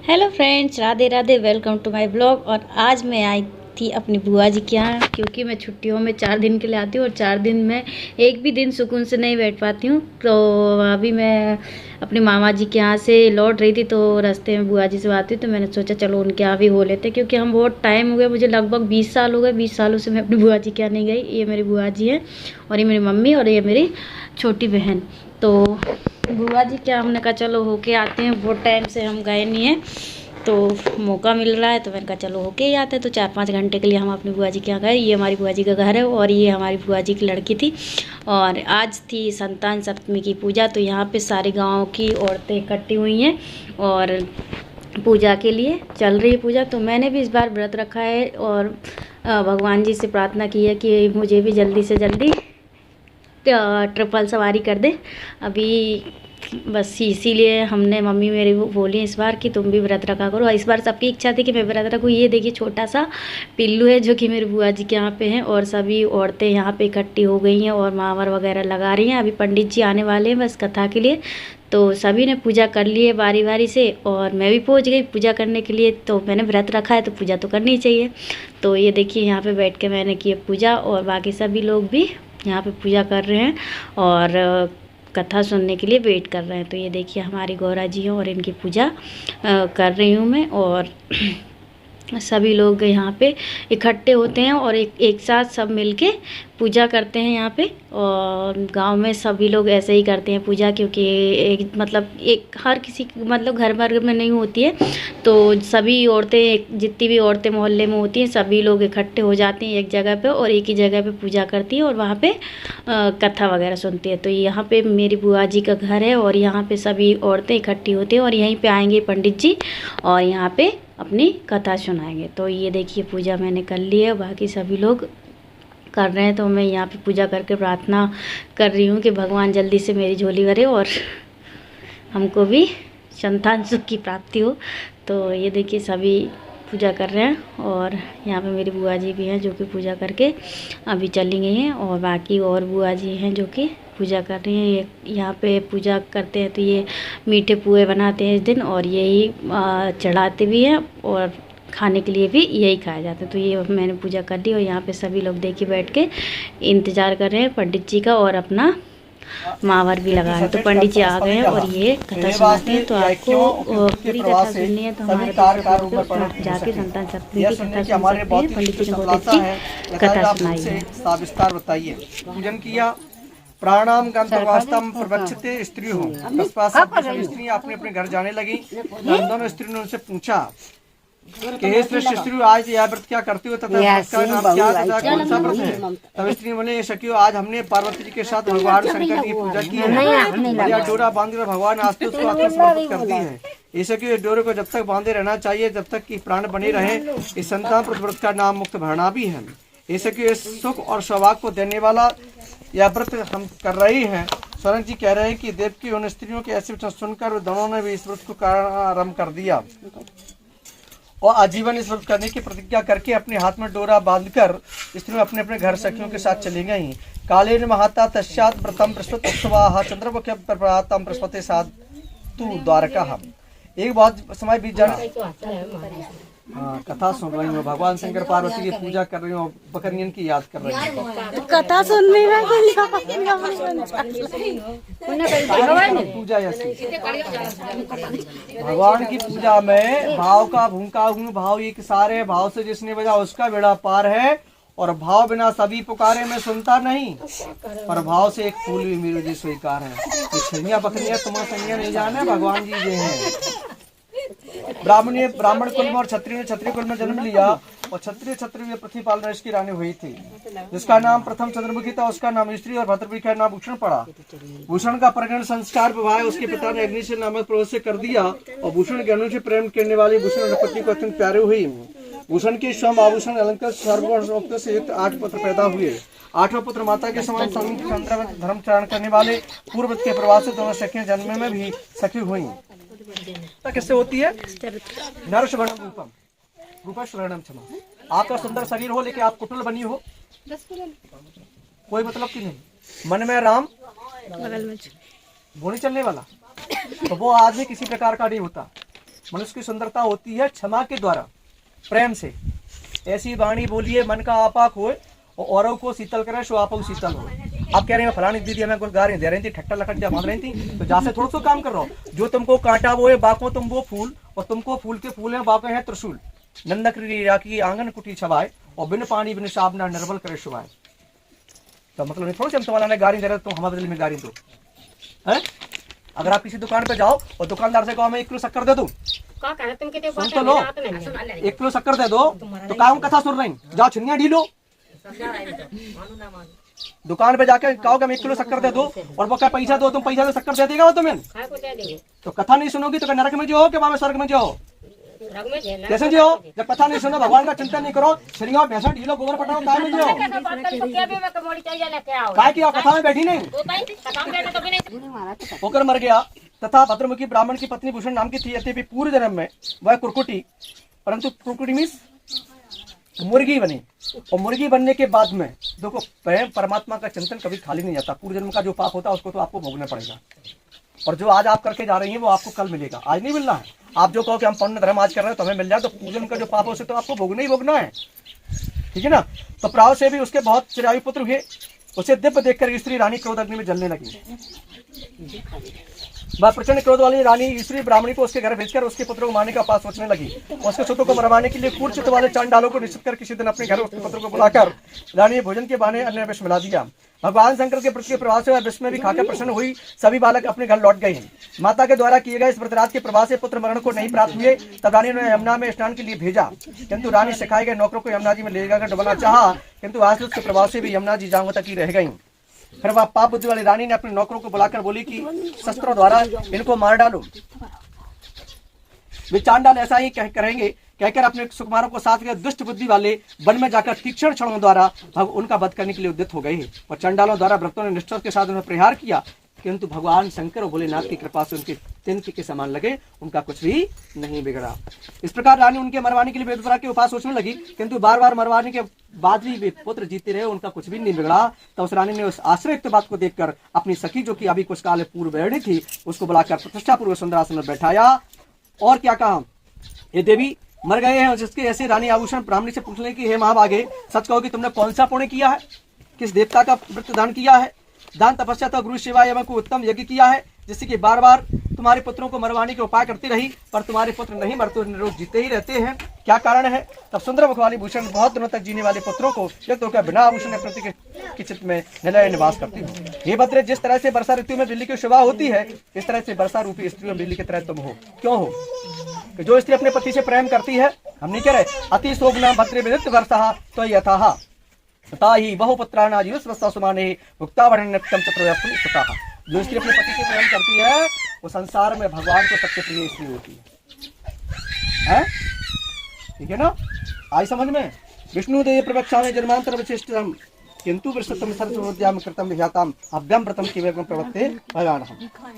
Hello friends, Radhe Radhe. Welcome to my blog. और आज मैं आई थी अपनी बुआ जी के यहाँ, क्योंकि मैं छुट्टियों में 4 दिन के लिए आती हूँ और 4 दिन में एक भी दिन सुकून से नहीं बैठ पाती हूँ। तो अभी मैं अपने मामा जी के यहाँ से लौट रही थी, तो रास्ते में बुआ जी से आती हूँ, तो मैंने सोचा चलो उनके यहाँ भी हो लेते, क्योंकि हम बहुत टाइम हो गया, मुझे लगभग 20 साल हो गए। 20 सालों से मैं अपनी बुआ जी के यहाँ नहीं गई। ये मेरी बुआ जी हैं और ये मेरी मम्मी और ये मेरी छोटी बहन। तो बुआ जी क्या, हमने कहा चलो होके आते हैं, बहुत टाइम से हम गए नहीं हैं, तो मौका मिल रहा है, तो मैंने कहा चलो होके ही आते हैं। तो 4-5 घंटे के लिए हम अपनी बुआ जी के यहाँ गए। ये हमारी बुआ जी का घर है और ये हमारी बुआ जी की लड़की थी। और आज थी संतान सप्तमी की पूजा, तो यहाँ पे सारे गाँव की औरतें इकट्ठी हुई हैं और पूजा के लिए चल रही है पूजा। तो मैंने भी इस बार व्रत रखा है और भगवान जी से प्रार्थना की है कि मुझे भी जल्दी से जल्दी ट्रिपल सवारी कर दे। अभी बस इसीलिए हमने, मम्मी मेरी बोली इस बार कि तुम भी व्रत रखा करो। इस बार सबकी इच्छा थी कि मैं व्रत रखूँ। ये देखिए छोटा सा पिल्लू है जो कि मेरी बुआ जी के यहाँ पे हैं और सभी औरतें यहाँ पे इकट्ठी हो गई हैं और मावर वगैरह लगा रही हैं। अभी पंडित जी आने वाले हैं बस कथा के लिए। तो सभी ने पूजा कर ली है बारी बारी से और मैं भी पहुँच गई पूजा करने के लिए। तो मैंने व्रत रखा है तो पूजा तो करनी चाहिए। तो ये देखिए यहाँ पे बैठ के मैंने की पूजा और बाकी सभी लोग भी यहाँ पे पूजा कर रहे हैं और कथा सुनने के लिए वेट कर रहे हैं। तो ये देखिए हमारी गौरा जी हैं और इनकी पूजा कर रही हूँ मैं। और सभी लोग यहाँ पे इकट्ठे होते हैं और एक साथ सब मिलके पूजा करते हैं यहाँ पे। और गांव में सभी लोग ऐसे ही करते हैं पूजा, क्योंकि एक मतलब एक हर किसी मतलब घर भर में नहीं होती है, तो सभी औरतें, जितनी भी औरतें मोहल्ले में होती हैं, सभी लोग इकट्ठे हो जाते हैं एक जगह पे और एक ही जगह पे पूजा करती हैं और वहाँ पे कथा वगैरह सुनती है। तो यहाँ पे मेरी बुआ जी का घर है और यहाँ पे सभी औरतें इकट्ठी होती हैं और यहीं पे आएंगे पंडित जी और यहाँ पे अपनी कथा सुनाएंगे। तो ये देखिए पूजा मैंने कर ली है, बाकी सभी लोग कर रहे हैं। तो मैं यहाँ पे पूजा करके प्रार्थना कर रही हूँ कि भगवान जल्दी से मेरी झोली भरे और हमको भी संतान सुख की प्राप्ति हो। तो ये देखिए सभी पूजा कर रहे हैं और यहाँ पे मेरी बुआ जी भी हैं जो कि पूजा करके अभी चली गई हैं और बाकी और बुआ जी हैं जो कि पूजा कर रही हैं। ये यहाँ पे पूजा करते हैं तो ये मीठे पुए बनाते हैं इस दिन और यही चढ़ाते भी हैं और खाने के लिए भी यही खाया जाता है। तो ये मैंने पूजा कर ली और यहाँ पे सभी लोग देखिए बैठ के इंतज़ार कर रहे हैं पंडित जी का और अपना मावर भी लगा है। तो पंडित जी आ गए हैं और ये कथा सुनाते हैं। तो आपको पूरी कथा सुननी है तो हमारे जाके संतान सप्तमी की कथा सुन सकते हैं। पंडित जी ने बहुत अच्छी कथा सुनाई है। विस्तार बताइए। पूजन किया, प्राणाम गंतवास्तम प्रवक्षते स्त्री हो। तत्पश्चात सभी स्त्रियां अपने अपने घर जाने लगी। दोनों स्त्रियों ने उनसे पूछा कि हे श्रेष्ठ स्त्री, आज यह व्रत क्या करती हो तथा इसका नाम क्या तथा कौन सा व्रत है? तब स्त्री बोले, सखियो आज हमने पार्वती जी के साथ भगवान शंकर की पूजा की है। यह डोरा बांधकर भगवान आज तो उसको आत्मसमर्पित कर दी है। ये सखियो इस डोरे को जब तक बांधे रहना चाहिए जब तक कि प्राण बने रहे। इस संतान व्रत का नाम मुक्त भरना भी है। ये सखियो इस सुख और सौभाग्य को देने वाला यह व्रत हम कर रही हैं। स्वर्ण जी कह रहे हैं कि देव की उन स्त्रियों के ऐसे वचन सुनकर दोनों ने भी इस व्रत को आरम्भ कर दिया और आजीवन इस व्रत करने की प्रतिज्ञा करके अपने हाथ में डोरा बांधकर स्त्रियों अपने अपने घर सखियों के साथ चली गईं। कालेन महाता तस्यात् व्रतम बृहस्पति उत्सवाः चंद्रमुख्य प्रभातम बृहस्पति साध तू द्वारका। हम एक बहुत समय बीत जाना। कथा सुन रही हूँ, भगवान शंकर पार्वती की पूजा कर रही हूँ, बकरियन की याद कर रही हूँ। कथा सुनने में पूजा ऐसी भगवान की पूजा में भाव का भूखा हूँ। भाव एक सारे भाव से जिसने बजा उसका बेड़ा पार है और भाव बिना सभी पुकारे में सुनता नहीं। पर भाव से एक फूल भी मेरे जी स्वीकार है। छलियां बकरियां तुम्हारा संज्ञा नहीं जाना, भगवान जी ये हैं। ब्राह्मण कुल में और क्षत्रिय कुल में जन्म लिया और क्षत्रिय पृथ्वी पालना इसकी रानी हुई थी, जिसका नाम प्रथम चंद्रमुखी था। उसका नाम स्त्री और भद्रवी का नाम भूषण पड़ा। भूषण का प्रकरण संस्कार विवाह उसके पिता ने अग्नि से नामक प्रवेश से कर दिया और भूषण के अनु से प्रेम करने वाली भूषण पति को अत्यंत प्यारे हुई। भूषण के स्वयं आभूषण अलंकार सर्वोक्त से युक्त 8 पुत्र पैदा हुए। 8वां पुत्र माता के समान धर्म चरण करने वाले पूर्व के प्रवास से दोनों सखियां जन्म में भी सखी हुई। किससे होती है? नरशरणम रूपम रूपशरणम क्षमा। आपका सुंदर शरीर हो लेकिन आप कुटिल बनी हो, कोई मतलब की नहीं। मन में राम, बगल में घोड़ी चलने वाला, तो वो आदमी किसी प्रकार का नहीं होता। मनुष्य की सुंदरता होती है क्षमा के द्वारा, प्रेम से। ऐसी वाणी बोलिए मन का आपाक होए और औरों को शीतल करे सो आप शीतल हो। आप कह रहे हैं फलानी दीदी हमें कुछ गा रही दे रही थी, ठट्टा लखट बांध रही थी, तो जैसे थोड़ा सा काम कर रहा हो। जो तुमको कांटा वो है बाको तुम वो फूल, और तुमको फूल के फूल है बाको है त्रिशूल। नंदक की आंगन कुटी छवाए और बिन पानी बिन साबना निर्बल करे शुभाए। तो मतलब नहीं थोड़ा सा हम तुम्हारा गाड़ी दे रहे तो हमारे बदले में गाड़ी दो है। अगर आप किसी दुकान पे जाओ और दुकानदार से कहो मैं 1 किलो शक्कर दे दूं, सुन तो लो, 1 किलो शक्कर दे दो तो काम कथा सुन रही, जाओ छिनिया ढीलो। दुकान पे जाकर कहो कि हम 1 किलो शक्कर दे दो और वो क्या पैसा दो, तुम पैसा दो शक्कर दे देगा वो तुम्हें, तो कथा नहीं सुनोगी तो नरक में जो कि वहां स्वर्ग में जो कैसे जो। जब कथा नहीं सुनो, भगवान का चिंतन नहीं करो, छिनिया भैंसा ढीलो गोबर पटाओ, काय में जो काय की कथा में बैठी नहीं होकर मर गया। तथा भद्रमुखी ब्राह्मण की पत्नी भूषण नाम की थी। यद्यपि पूर्व जन्म में वह कुरकुटी, परंतु कुरकुटी मीन्स मुर्गी बनी, और मुर्गी बनने के बाद में देखो प्रेम परमात्मा का चिंतन कभी खाली नहीं जाता। पूर्व जन्म का जो पाप होता है उसको तो आपको भोगना पड़ेगा, और जो आज आप करके जा रही हैं वो आपको कल मिलेगा, आज नहीं मिलना है। आप जो कहो कि हम पुण्य धर्म आज कर रहे हैं तो हमें मिल जाए, तो पूर्व जन्म का जो पाप है उसे तो आपको भोगना ही भोगना है, ठीक है ना। तो प्राव से भी उसके बहुत चिरायु पुत्र हुए। उसे दिव्य देखकर स्त्री रानी क्रोध अग्नि में जलने लगी। वह प्रचंड क्रोध वाली रानी स्त्री ब्राह्मणी को उसके घर भेजकर उसके पुत्रों को मारने का उपाय सोचने लगी। उसके पुत्रों को मरवाने के लिए कूटचित वाले चांडालों को निश्चित कर किसी दिन अपने घर उसके पुत्रों को बुलाकर रानी भोजन के बहाने अन्य विष मिला दिया। भगवान शंकर के प्रति प्रभाव से वह विष में भी खाकर प्रसन्न हुई। सभी बालक अपने घर लौट गए हैं। माता के द्वारा किए गए इस व्रतराज के प्रभाव से पुत्र मरण को नहीं प्राप्त हुए। तब रानी ने यमुना में स्नान के लिए भेजा, किंतु रानी सिखाए गए नौकरों को यमुना जी में ले जाकर डुबाना चाहा, किंतु आश्रित के प्रभाव से भी यमुना जी जांघों तक ही रह गई। फिर वह पाप बुद्धि वाली रानी ने अपने नौकरों को बुलाकर बोली कि शस्त्रों द्वारा इनको मार डालो। वे चांडाल ऐसा ही करेंगे कहकर अपने सुकुमारों को साथ दुष्ट बुद्धि वाले वन में जाकर तीक्ष्ण क्षणों द्वारा उनका वध करने के लिए उद्यत हो गए। और चांडालों द्वारा व्रतों ने निष्ठा के साथ उन्हें प्रहार किया, किंतु भगवान शंकर और भोलेनाथ की कृपा से उनके तिनके के समान लगे, उनका कुछ भी नहीं बिगड़ा। इस प्रकार रानी उनके मरवाने के लिए बेदफरा के उपाय सोचने लगी, किंतु बार बार मरवाने के बाद भी वे पुत्र जीते रहे, उनका कुछ भी नहीं बिगड़ा। तो उस रानी ने उस आश्चर्ययुक्त बात को देखकर अपनी सखी जो कि अभी कुछ काल पूर्व बैठी थी उसको बुलाकर प्रतिष्ठा पूर्वक सुंदरासन में बैठाया और क्या कहा, ये देवी मर गए हैं। जिसके ऐसे रानी आभूषण ब्राह्मणी से पूछने की हे महाभागे, सच कहो कि तुमने कौन सा पुण्य किया है, किस देवता का व्रत दान किया है, दान तपस्या तो गुरु सेवा एवं को उत्तम यज्ञ किया है, जिससे कि बार बार तुम्हारे पुत्रों को मरवाने के उपाय करती रही, पर तुम्हारे पुत्र नहीं मरते, निरोग जीते ही रहते हैं, क्या कारण है। तब सुंदर मुख वाली भूषण बहुत दिनों तक जीने वाले पुत्रों को व्यक्त होकर बिना आभूषण प्रति के चित्त में निलय निवास करती हूँ। हे भद्रे, जिस तरह से वर्षा ऋतु में बिल्ली की शोभा होती है, इस तरह से वर्षा रूपी स्त्री में बिल्ली की तरह तुम हो। क्यों हो कि जो स्त्री अपने पति से प्रेम करती है, हम नहीं कह रहे अति शोभना भद्रे विदित वर्षा तो यथा ताही बहुपुत्राणा जीवस्वस्ता सुमाने भुक्तावरण्यम चक्रवर्ती सुता। जो स्त्री अपने पति से प्रेम करती है वो संसार में भगवान को सबसे प्रिय स्त्री होती है, ठीक है ना। आई समझ में। विष्णुदेव प्रवक्षा में जन्मांतर विशिष्टम किंतु वृषतम सर्वोद्याम कृतम विहाताम अभ्यम व्रतम केवल प्रवत्ते भगवान।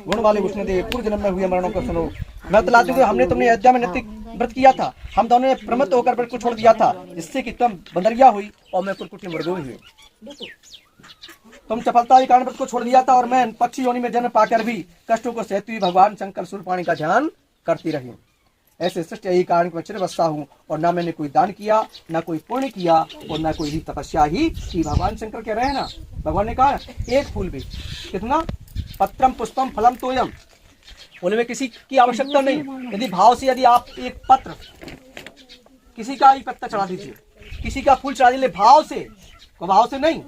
गुण वाले विष्णुदेव पूर्व जन्म में हुए मरणों को सुनो। मैं बतलाती हूँ, हमने तुमने अयोध्या में नैतिक व्रत किया था, हम दोनों ने प्रमत्त होकर व्रत को छोड़ दिया था, जिससे कि तुम बंदरिया हुई और मैं कुरकुटी मृगोई हुई। तुम चपलता के कारण व्रत को छोड़ दिया था और मैं पक्षी योनि में जन्म पाकर भी कष्टों को सहती हुई भगवान शंकर सूर्यपाणी का ध्यान करती रही। ऐसे सृष्ट यही कारण मैं चिरवस्था हूँ और ना मैंने कोई दान किया, ना कोई पुण्य किया और ना कोई तपस्या ही की। भगवान शंकर कह रहे हैं ना, भगवान ने कहा एक फूल भी कितना, पत्रम पुष्पम फलम तोयम, उनमें किसी की आवश्यकता नहीं। यदि भाव से यदि आप एक पत्र किसी का ही पत्ता चढ़ा दीजिए, किसी का फूल चढ़ा दीजिए भाव से, भाव से नहीं।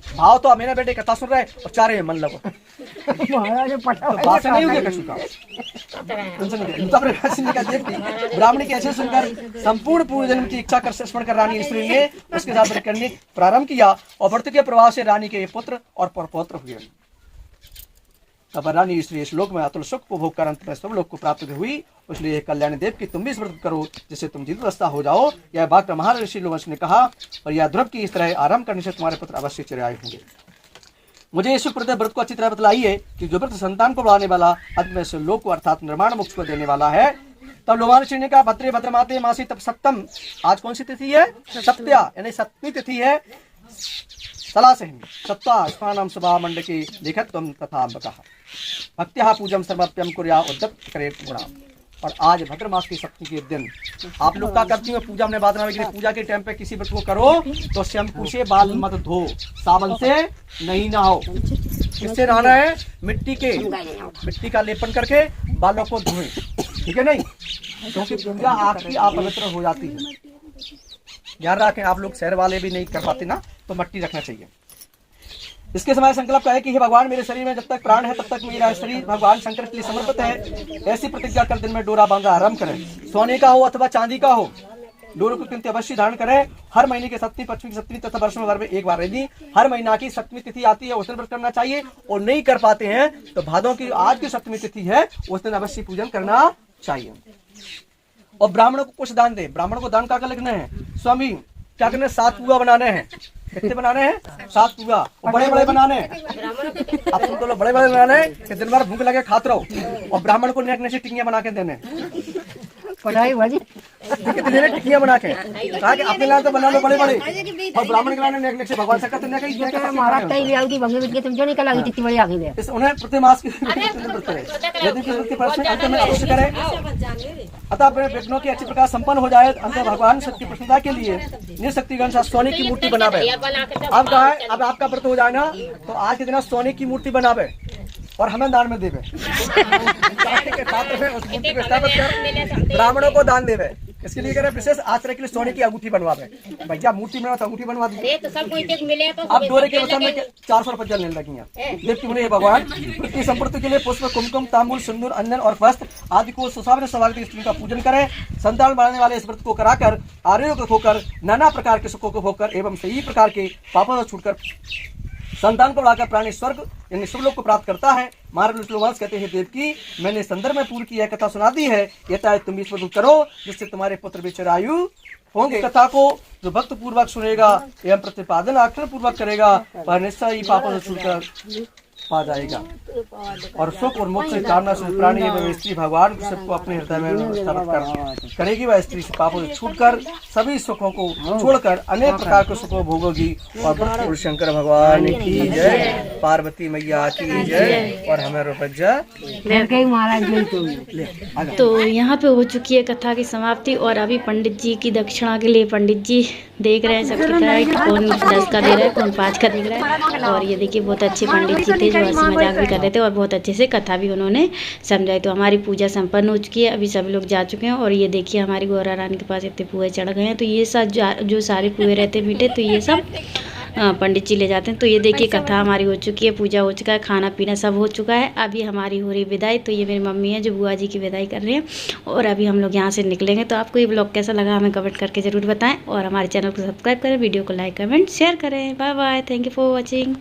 भाव तो मेरे बेटे कथा सुन रहे हैं और चाह रहे हैं मन लगो तो बात से नहीं होगी कछु का। ब्राह्मणी के ऐसे सुनकर संपूर्ण पूर्व जन्म की इच्छा कर स्मरण कर रानी स्त्री ने उसके साथ व्रत करने प्रारंभ किया और व्रत के प्रभाव से रानी के पुत्र और परपौत्र हुए। तब रानी स्त्री इस लोक में अतुल सुख उपभोग कर अंत में सब लोग को प्राप्त हुई। इसलिए कल्याण देव की तुम भी व्रत करो जिससे तुम जीवितवस्था हो जाओ। यह बात महाराज ऋषि लोमश ने कहा और यह ध्रुव की इस तरह आरंभ करने से तुम्हारे पुत्र अवश्य चिराए होंगे। मुझे इस व्रत को अच्छी तरह बतलाई है कि जो व्रत संतान को बढ़ाने वाला अंत में से लोक को अर्थात निर्माण मोक्ष को देने वाला है। तब लोमान ऋषि ने कहा भद्रे भद्रमाते मासी तब सप्तम, आज कौन सी तिथि है, सप्त्या यानी सप्तमी तिथि है। सप्ताह स्नानम सभा मंडके लिखत तथा भक्त्या पूजम सर्वप्यम कुर्या उद्यत करे गुणा। और आज भाद्र मास की सप्तमी के दिन आप लोग क्या करती हो, पूजा में बात ना, पूजा के टाइम पे किसी व्रत को करो तो शैम्पू से बाल मत धो, साबुन से नहीं नहाओ। किससे नहाना है? मिट्टी का लेपन करके बालों को धोएं, ठीक है नहीं, क्योंकि पूजा आपकी अपवित्र हो जाती है। ध्यान रखें, आप लोग शहर वाले भी नहीं कर पाते ना, तो मिट्टी रखना चाहिए। इसके समय संकल्प का है कि हे भगवान, मेरे शरीर में जब तक प्राण है तब तक मेरा शरीर भगवान शंकर के लिए समर्पित है। ऐसी प्रतिज्ञा कर दिन में डोरा बांधना आरंभ करें। सोने का हो अथवा चांदी का हो, डोरे को कीमती अवश्य धारण करें। हर महीने की सप्तमी, पंचमी की सप्तमी तथा वर्ष में एक बार, यदि हर महीना की सप्तमी तिथि आती है उस दिन व्रत करना चाहिए। और नहीं कर पाते हैं तो भादों की आज की सप्तमी तिथि है उस दिन अवश्य पूजन करना चाहिए। और ब्राह्मणों को कुछ दान दे। ब्राह्मण को दान क्या लिखना है? स्वामी क्या करना है? 7 पुआ बनाने हैं। कितने बनाने हैं? 7 पुआ। और बड़े बड़े बनाने हैं। अब तुम तो बड़े बड़े बनाने हैं कि दिन भर भूख लगे खाते रहो। और ब्राह्मण को नेक नेक टिक्कियां बना के देने, टिक्कियां बना के, कहा कि अपने लाने तो बना लो बड़े बड़े, और ब्राह्मण के लाने नेक नेक से भगवान से कहते उन्हें प्रति मास की अंत में अवश्य करें। अतः अपने प्रश्नों की अच्छी प्रकार संपन्न हो जाए। अंत भगवान सबकी प्रसन्नता के लिए निःशक्तिगण सोने की मूर्ति बनावे। अब कहा है, अब आपका व्रत हो जाए ना तो आज के दिन सोने की मूर्ति बनावे और हमें दान में देवे। ब्राह्मणों को दान देवे। इसके लिए कह विशेष आश्रय के लिए सोने की अंगूठी बनवावे। भैया मूर्ति बना तो अंगूठी बनवा दी। अब डोरे के वचन में 400 रुपये लेने लगी हैं। देखती उन्हें भगवान प्रति संपत्ति के लिए पुष्प, कुमकुम, तांबूल, सिंदूर, अंजन और वस्त्र आदि को सुसावन स्वागत स्त्री का पूजन करें। संतान बढ़ाने वाले इस व्रत को कराकर आरोग्य होकर नाना प्रकार के सुखों को होकर एवं सही प्रकार के पापों से छूटकर संतान को बढ़ाकर प्राणी स्वर्ग यानी शुभ लोक को प्राप्त करता है। महाराज लोगवास कहते हैं, देवकी मैंने संदर्भ में पूर्ण की यह कथा सुना दी है, यथा तुम इस पर करो जिससे तुम्हारे पुत्र बेचरायु होंगे। कथा को जो भक्त पूर्वक सुनेगा एवं प्रतिपादन आखिर पूर्वक करेगा वह निश्चय ही पापों से छूटकर पा जाएगा और सुख और मोक्ष की कामना से प्राणी एवं स्त्री भगवान सबको अपने हृदय में स्थापित करेगी। वह स्त्री पापों से छूटकर सभी सुखों को छोड़कर अनेक प्रकार के सुखों भोगोगी। और शंकर भगवान की जय, पार्वती मैया की जय और हमें तो यहाँ पे हो चुकी है कथा की समाप्ति। और अभी पंडित जी की दक्षिणा के लिए पंडित जी देख रहे हैं सबकी तरह, कौन 10 का दे रहा है, कौन 5 का दे रहा है। और ये देखिए बहुत अच्छे पंडित जी थे जो हंसी मजाक भी कर रहे थे और बहुत अच्छे से कथा भी उन्होंने समझाई। तो हमारी पूजा संपन्न हो चुकी है, अभी सभी लोग जा चुके हैं। और ये देखिए हमारी गौरा रानी के पास इतने पुए चढ़ गए हैं। तो ये सब जो सारे पुए रहते मीठे तो ये सब पंडित जी ले जाते हैं। तो ये देखिए कथा हमारी हो चुकी है, पूजा हो चुका है, खाना पीना सब हो चुका है। अभी हमारी हो रही विदाई। तो ये मेरी मम्मी है जो बुआ जी की विदाई कर रही हैं और अभी हम लोग यहाँ से निकलेंगे। तो आपको ये ब्लॉग कैसा लगा हमें कमेंट करके ज़रूर बताएं और हमारे चैनल को सब्सक्राइब करें, वीडियो को लाइक कमेंट शेयर करें। Bye bye, thank you for watching.